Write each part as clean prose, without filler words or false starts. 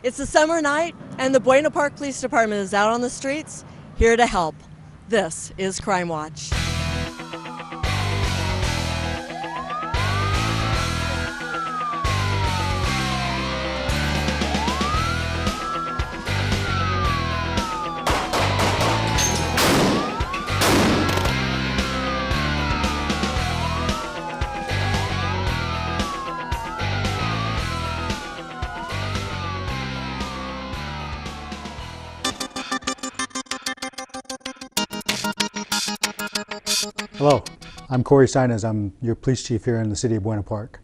It's a summer night, and the Buena Park Police Department is out on the streets, here to help. This is Crime Watch. Hello, I'm Corey Sinus. I'm your police chief here in the city of Buena Park.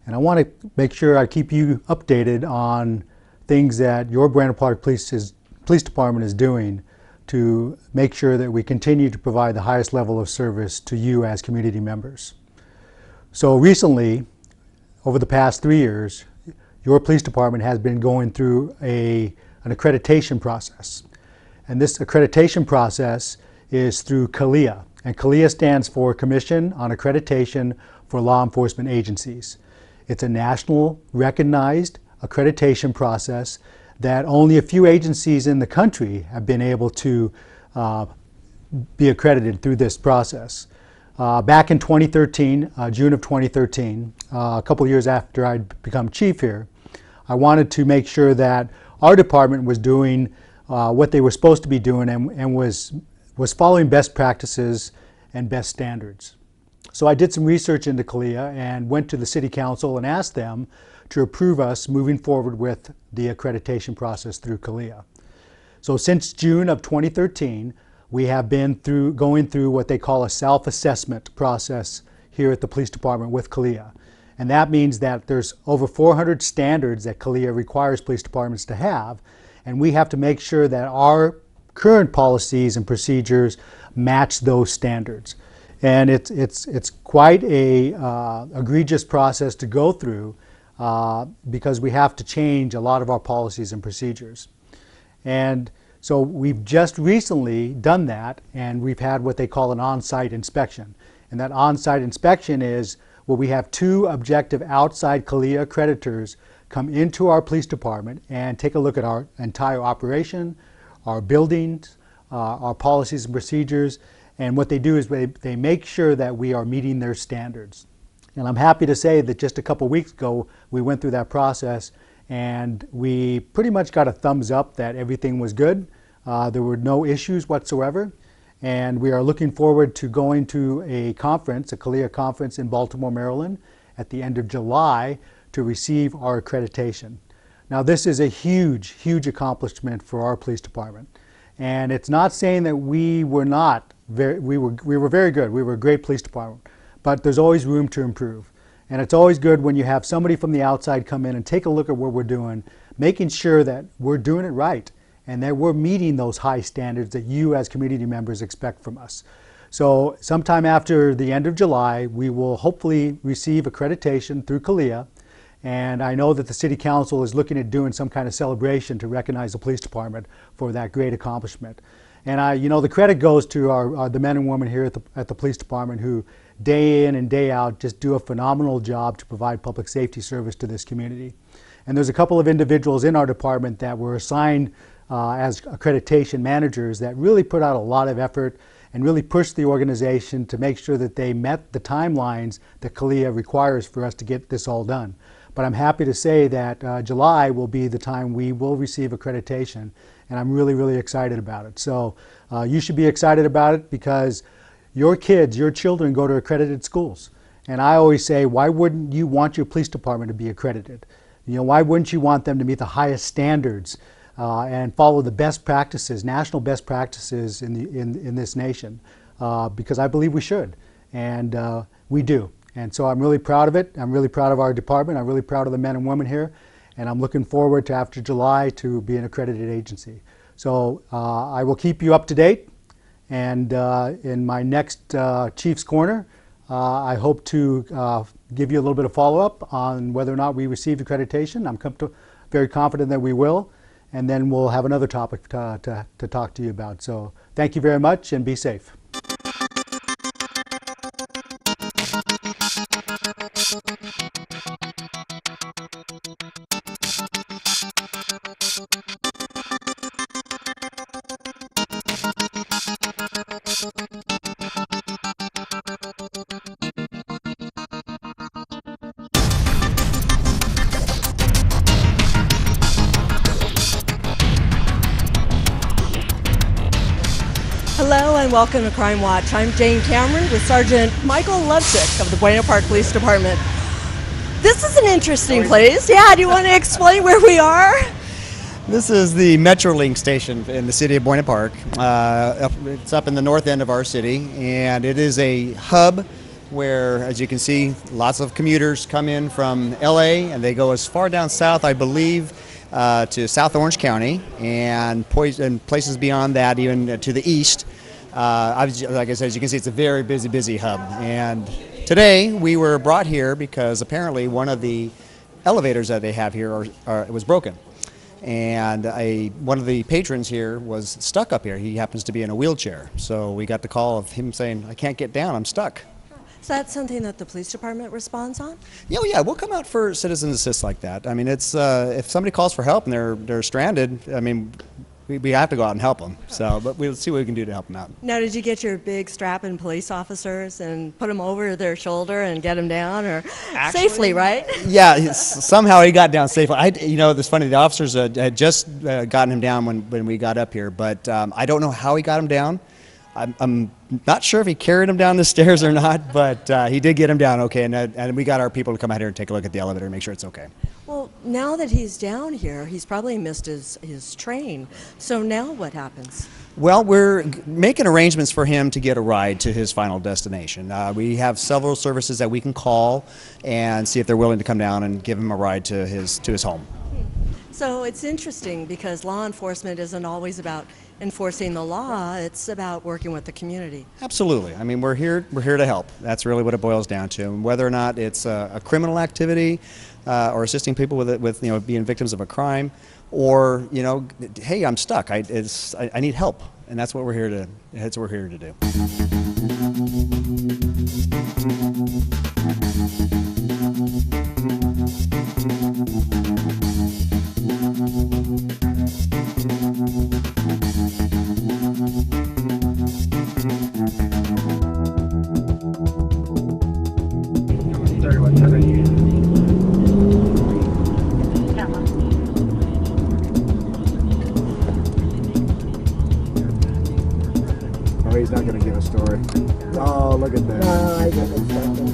And I want to make sure I keep you updated on things that your Buena Park Police Department is doing to make sure that we continue to provide the highest level of service to you as community members. So recently, over the past 3 years, your police department has been going through an accreditation process. And this accreditation process is through CALEA. And CALEA stands for Commission on Accreditation for Law Enforcement Agencies. It's a national recognized accreditation process that only a few agencies in the country have been able to be accredited through this process. Back in 2013, June of 2013, a couple years after I'd become chief here, I wanted to make sure that our department was doing what they were supposed to be doing and was following best practices and best standards. So I did some research into CALEA and went to the City Council and asked them to approve us moving forward with the accreditation process through CALEA. So since June of 2013, we have been going through what they call a self-assessment process here at the police department with CALEA. And that means that there's over 400 standards that CALEA requires police departments to have, and we have to make sure that our current policies and procedures match those standards. And it's quite a egregious process to go through because we have to change a lot of our policies and procedures. And so we've just recently done that, and we've had what they call an on-site inspection. And that on-site inspection is where we have two objective outside CALEA accreditors come into our police department and take a look at our entire operation, our buildings, our policies and procedures, and what they do is they make sure that we are meeting their standards. And I'm happy to say that just a couple weeks ago we went through that process and we pretty much got a thumbs up that everything was good. There were no issues whatsoever, and we are looking forward to going to a conference, a CALEA conference in Baltimore, Maryland at the end of July to receive our accreditation. Now this is a huge, huge accomplishment for our police department. And it's not saying that we were very good. We were a great police department, but there's always room to improve. And it's always good when you have somebody from the outside come in and take a look at what we're doing, making sure that we're doing it right and that we're meeting those high standards that you as community members expect from us. So sometime after the end of July, we will hopefully receive accreditation through CALEA. And I know that the City Council is looking at doing some kind of celebration to recognize the police department for that great accomplishment. And the credit goes to the men and women here at the police department who day in and day out just do a phenomenal job to provide public safety service to this community. And there's a couple of individuals in our department that were assigned as accreditation managers that really put out a lot of effort and really pushed the organization to make sure that they met the timelines that CALEA requires for us to get this all done. But I'm happy to say that July will be the time we will receive accreditation, and I'm really, really excited about it. So you should be excited about it because your kids, your children go to accredited schools. And I always say, why wouldn't you want your police department to be accredited? Why wouldn't you want them to meet the highest standards and follow the best practices, national best practices in this nation? Because I believe we should, and we do. And so I'm really proud of it. I'm really proud of our department. I'm really proud of the men and women here. And I'm looking forward to after July to be an accredited agency. So I will keep you up to date. And in my next Chief's Corner, I hope to give you a little bit of follow-up on whether or not we received accreditation. I'm very confident that we will. And then we'll have another topic to talk to you about. So thank you very much and be safe. Hello and welcome to Crime Watch. I'm Jane Cameron with Sergeant Michael Lovesick of the Buena Park Police Department. This is an interesting place. Yeah, do you want to explain where we are? This is the Metrolink station in the city of Buena Park. It's up in the north end of our city, and it is a hub where, as you can see, lots of commuters come in from LA, and they go as far down south, I believe, to South Orange County, and places beyond that, even to the east. Like I said, as you can see, it's a very busy hub. And today we were brought here because apparently one of the elevators that they have here was broken. And one of the patrons here was stuck up here. He happens to be in a wheelchair. So we got the call of him saying, "I can't get down, I'm stuck." Is that something that the police department responds on? Yeah, we'll come out for citizen assist like that. I mean, it's if somebody calls for help and they're stranded, I mean, we have to go out and help them. So, but we'll see what we can do to help them out. Now, did you get your big strapping police officers and put them over their shoulder and get them down, or safely, right? Yeah, somehow he got down safely. It's funny. The officers had just gotten him down when we got up here, but I don't know how he got him down. I'm not sure if he carried him down the stairs or not, but he did get him down okay, and we got our people to come out here and take a look at the elevator and make sure it's okay. Well, now that he's down here, he's probably missed his train. So now what happens? Well, we're making arrangements for him to get a ride to his final destination. We have several services that we can call and see if they're willing to come down and give him a ride to his home. So it's interesting because law enforcement isn't always about enforcing the law, it's about working with the community. Absolutely. I mean, we're here to help. That's really what it boils down to. And whether or not it's a criminal activity or assisting people with being victims of a crime, or hey, I'm stuck. I need help, and that's what we're here to do. Oh, he's not going to give a story. Oh, look at that. No, I get something.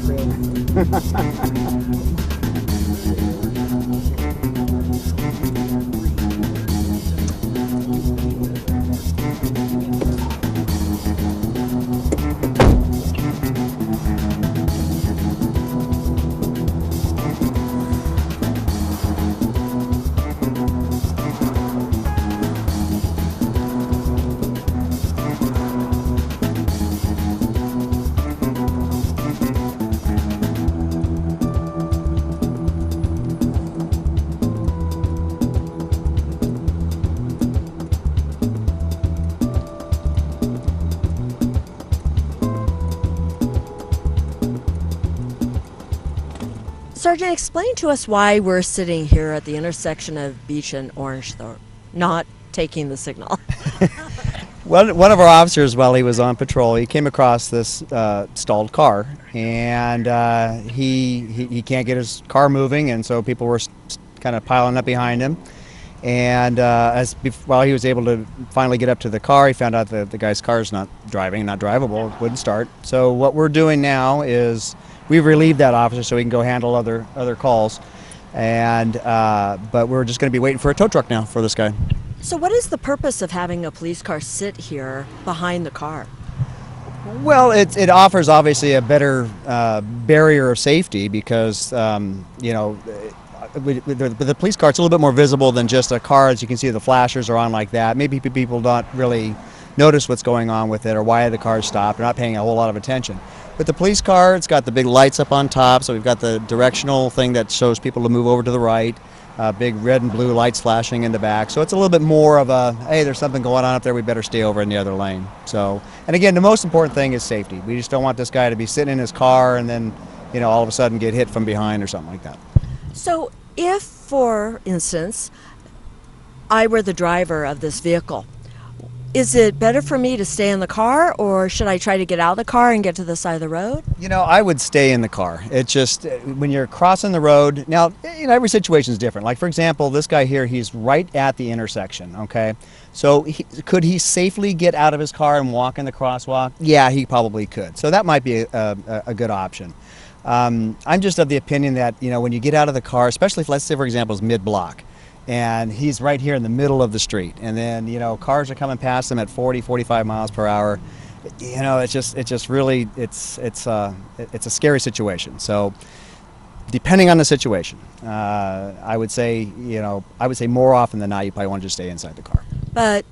Sergeant, explain to us why we're sitting here at the intersection of Beach and Orange, though, not taking the signal. Well, one of our officers, while he was on patrol, he came across this stalled car, and he can't get his car moving, and so people were kind of piling up behind him. And while he was able to finally get up to the car, he found out that the guy's car is not drivable, it wouldn't start. So what we're doing now is we've relieved that officer so he can go handle other calls, and but we're just going to be waiting for a tow truck now for this guy. So what is the purpose of having a police car sit here behind the car? Well, it offers obviously a better barrier of safety because the police car, it's a little bit more visible than just a car. As you can see, the flashers are on like that. Maybe people don't really notice what's going on with it or why the car's stopped. They're not paying a whole lot of attention. With the police car, it's got the big lights up on top, so we've got the directional thing that shows people to move over to the right. Big red and blue lights flashing in the back. So it's a little bit more of a, hey, there's something going on up there, we better stay over in the other lane. So, and again, the most important thing is safety. We just don't want this guy to be sitting in his car and then, all of a sudden get hit from behind or something like that. So if, for instance, I were the driver of this vehicle, is it better for me to stay in the car, or should I try to get out of the car and get to the side of the road? You know, I would stay in the car. It's just when you're crossing the road. Now, you know, every situation is different. Like, for example, this guy here, he's right at the intersection, okay? So could he safely get out of his car and walk in the crosswalk? Yeah, he probably could. So that might be a good option. I'm just of the opinion that, you know, when you get out of the car, especially if, let's say, for example, it's mid-block, and he's right here in the middle of the street, and then, you know, cars are coming past him at 40, 45 miles per hour. You know, it's just really, it's a scary situation. So depending on the situation, I would say more often than not, you probably want to just stay inside the car. But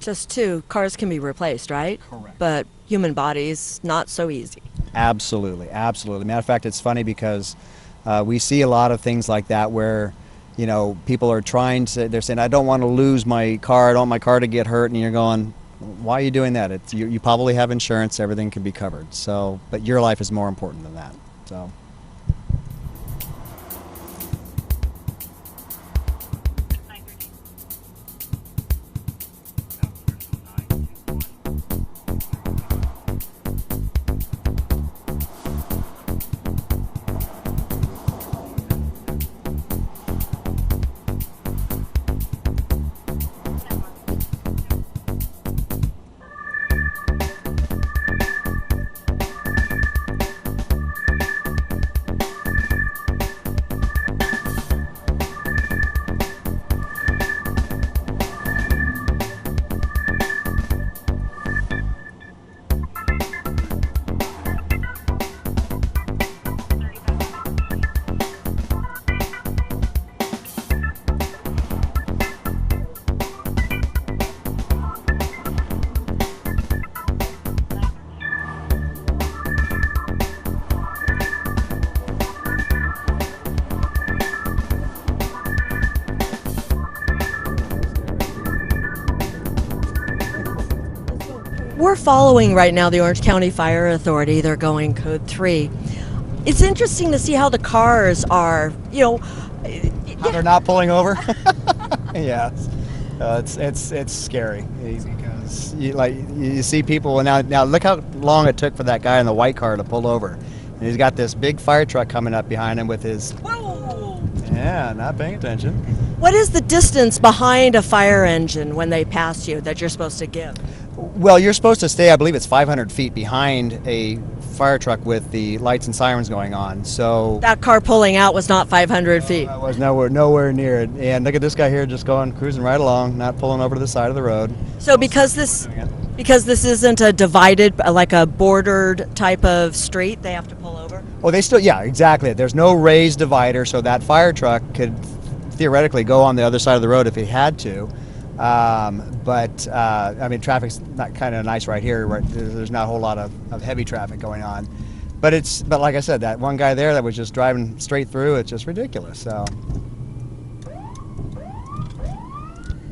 just cars can be replaced, right? Correct. But human bodies, not so easy. Absolutely, absolutely. Matter of fact, it's funny because we see a lot of things like that where, you know, people are they're saying, I don't want to lose my car, I don't want my car to get hurt, and you're going, why are you doing that? You probably have insurance, everything can be covered. So, but your life is more important than that. So. We're following right now the Orange County Fire Authority. They're going code 3. It's interesting to see how the cars are, you know. How they're not pulling over? Yeah, it's scary because you see people, and now look how long it took for that guy in the white car to pull over, and he's got this big fire truck coming up behind him with his. Whoa! Yeah, not paying attention. What is the distance behind a fire engine when they pass you that you're supposed to give? Well, you're supposed to stay, I believe it's 500 feet behind a fire truck with the lights and sirens going on. So that car pulling out was not 500 feet. I was nowhere near it. And look at this guy here just cruising right along, not pulling over to the side of the road. So because this isn't a divided, like a bordered type of street, they have to pull over? Oh, yeah, exactly. There's no raised divider, so that fire truck could theoretically go on the other side of the road if he had to. But I mean, traffic's not kind of nice right here. Right, there's not a whole lot of heavy traffic going on, but like I said, that one guy there that was just driving straight through, it's just ridiculous. So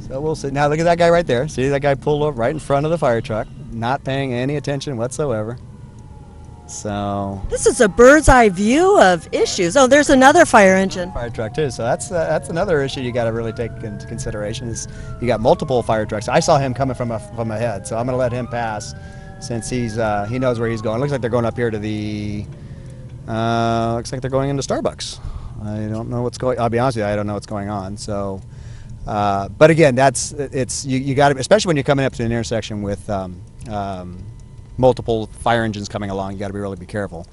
we'll see. Now look at that guy right there. See that guy pulled over right in front of the fire truck, not paying any attention whatsoever. So this is a bird's eye view of issues. Oh, there's another fire engine. Fire truck too. So that's another issue you got to really take into consideration. Is you got multiple fire trucks. I saw him coming from ahead, so I'm going to let him pass since he knows where he's going. It looks like they're going up here to the. Looks like they're going into Starbucks. I don't know what's going. I'll be honest with you, I don't know what's going on. So, but again, you got to, especially when you're coming up to an intersection with. Multiple fire engines coming along, you got to really be careful.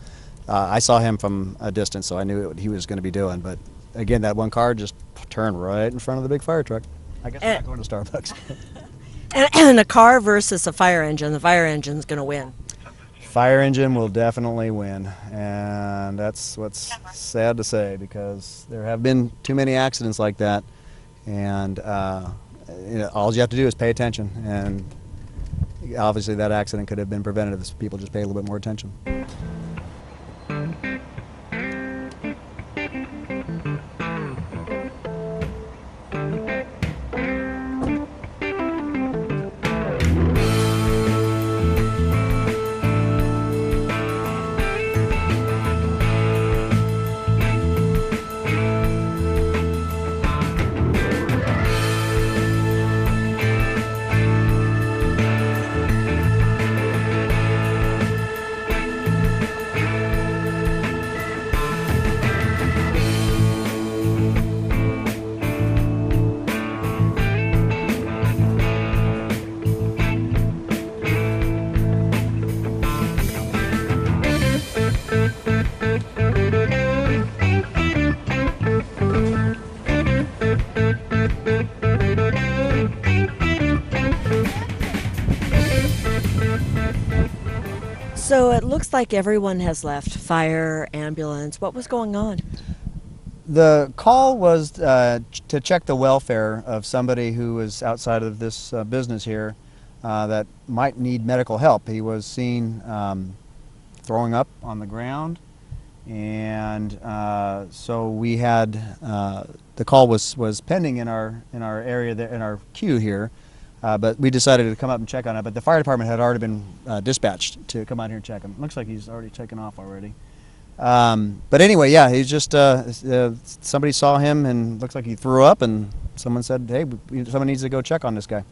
I saw him from a distance, so I knew what he was going to be doing. But again, that one car just turned right in front of the big fire truck. I guess we're not going to Starbucks. And a car versus a fire engine, the fire engine's going to win. Fire engine will definitely win, and that's what's sad to say because there have been too many accidents like that, and all you have to do is pay attention. And obviously that accident could have been prevented if people just paid a little bit more attention. So it looks like everyone has left. Fire, ambulance. What was going on? The call was to check the welfare of somebody who was outside of this business here that might need medical help. He was seen throwing up on the ground, and so we had the call was pending in our area there, in our queue here, but we decided to come up and check on it. But the fire department had already been dispatched to come out here and check him. Looks like he's already taken off already. But anyway, yeah, he's just somebody saw him and looks like he threw up, and someone said, "Hey, someone needs to go check on this guy."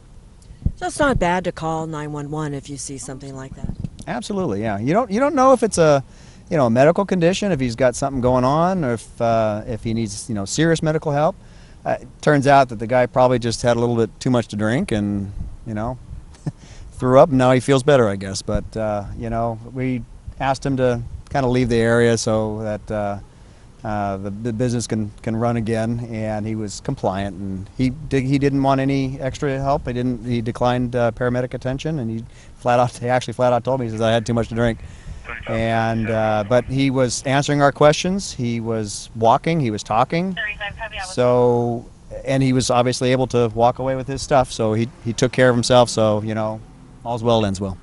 So it's not bad to call 911 if you see something like that. Absolutely, yeah. You don't know if it's a a medical condition, if he's got something going on, or if he needs serious medical help. It turns out that the guy probably just had a little bit too much to drink and threw up, and now he feels better, I guess. But we asked him to kind of leave the area so that the business can run again, and he was compliant, and he didn't want any extra help. He declined paramedic attention, and he actually flat out told me, he says, "I had too much to drink." And but he was answering our questions. He was walking. He was talking. So, and he was obviously able to walk away with his stuff. So he took care of himself. So all's well ends well.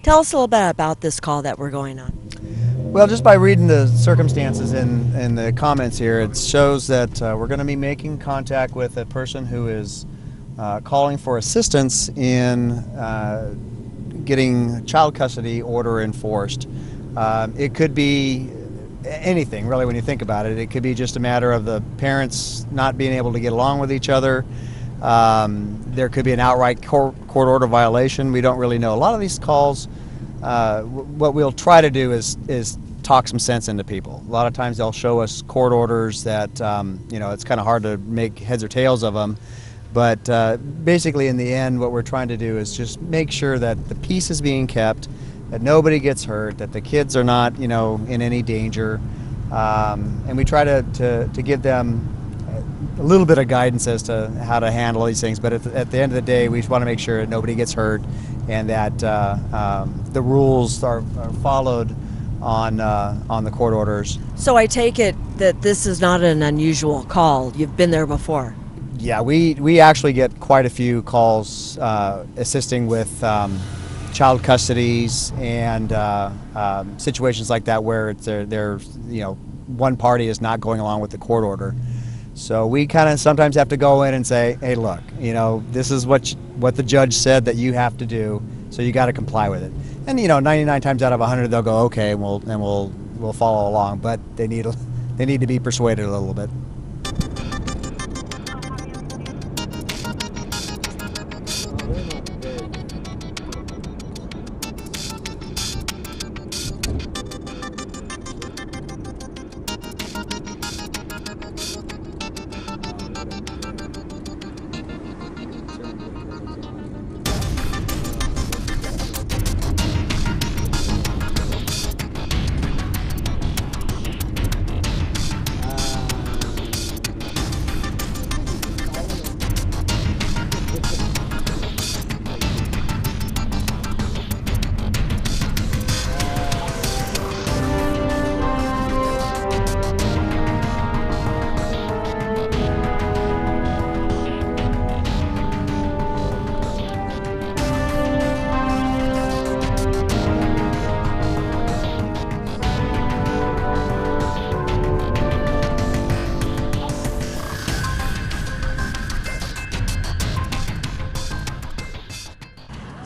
Tell us a little bit about this call that we're going on. Well, just by reading the circumstances in the comments here, it shows that we're going to be making contact with a person who is calling for assistance in getting child custody order enforced. It could be anything, really, when you think about it. It could be just a matter of the parents not being able to get along with each other. There could be an outright court order violation. We don't really know. A lot of these calls, what we'll try to do is talk some sense into people. A lot of times they'll show us court orders that it's kind of hard to make heads or tails of them. But basically, in the end, what we're trying to do is just make sure that the peace is being kept, that nobody gets hurt, that the kids are not in any danger, and we try to give them a little bit of guidance as to how to handle these things. But at the end of the day, we just want to make sure that nobody gets hurt and that the rules are followed on the court orders. So I take it that this is not an unusual call. You've been there before. Yeah, we actually get quite a few calls assisting with child custodies and situations like that where one party is not going along with the court order. So we kind of sometimes have to go in and say, "Hey, look, this is what the judge said that you have to do, so you got to comply with it." And 99 times out of 100 they'll go, "Okay," and we'll follow along. But they need to be persuaded a little bit.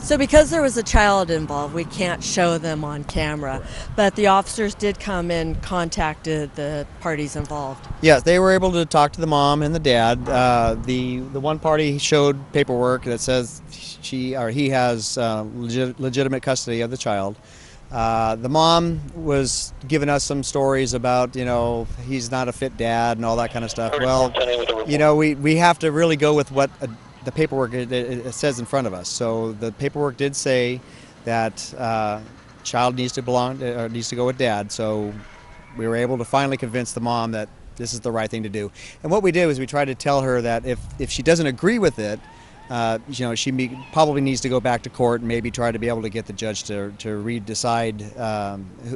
So because there was a child involved, we can't show them on camera, but the officers did come and contacted the parties involved. Yes, they were able to talk to the mom and the dad. The one party showed paperwork that says he has legitimate custody of the child. The mom was giving us some stories about, he's not a fit dad and all that kind of stuff. Well, we have to really go with what the paperwork it says in front of us. So the paperwork did say that child needs to go with dad. So we were able to finally convince the mom that this is the right thing to do. And what we did was we tried to tell her that if she doesn't agree with it, she probably needs to go back to court and maybe try to be able to get the judge to redecide,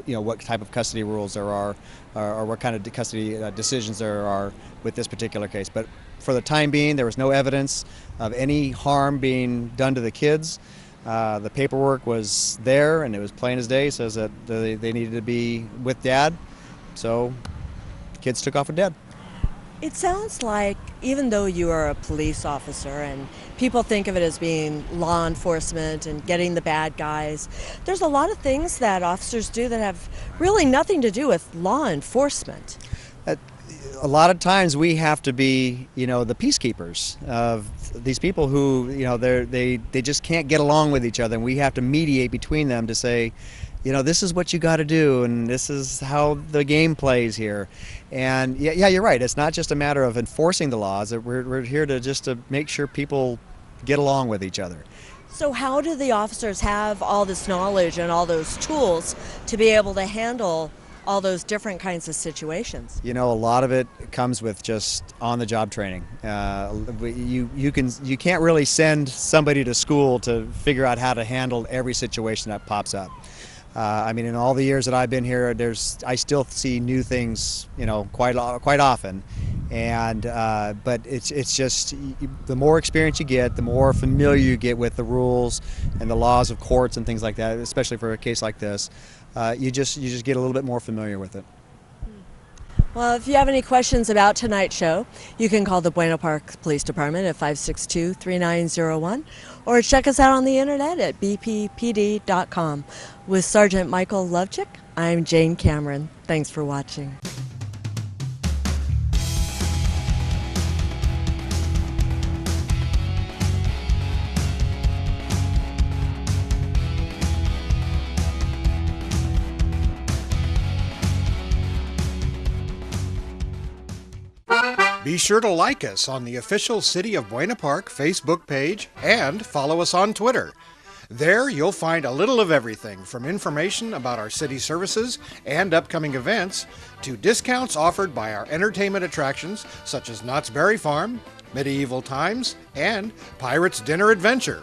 what type of custody rules there are, or what kind of custody decisions there are with this particular case. But for the time being, there was no evidence of any harm being done to the kids. The paperwork was there, and it was plain as day. It says that they needed to be with dad, so the kids took off with dad. It sounds like even though you are a police officer and people think of it as being law enforcement and getting the bad guys, there's a lot of things that officers do that have really nothing to do with law enforcement. A lot of times we have to be, the peacekeepers of these people who, they just can't get along with each other, and we have to mediate between them to say, this is what you got to do, and this is how the game plays here. And yeah, you're right. It's not just a matter of enforcing the laws. We're here to make sure people get along with each other. So how do the officers have all this knowledge and all those tools to be able to handle all those different kinds of situations? A lot of it comes with just on-the-job training. You can't really send somebody to school to figure out how to handle every situation that pops up. In all the years that I've been here, I still see new things, quite often, and but it's just the more experience you get, the more familiar you get with the rules and the laws of courts and things like that. Especially for a case like this, you just get a little bit more familiar with it. Well, if you have any questions about tonight's show, you can call the Buena Park Police Department at 562-3901 or check us out on the internet at bppd.com. With Sergeant Michael Lovchick, I'm Jane Cameron. Thanks for watching. Be sure to like us on the official City of Buena Park Facebook page and follow us on Twitter. There you'll find a little of everything from information about our city services and upcoming events to discounts offered by our entertainment attractions such as Knott's Berry Farm, Medieval Times, and Pirates Dinner Adventure.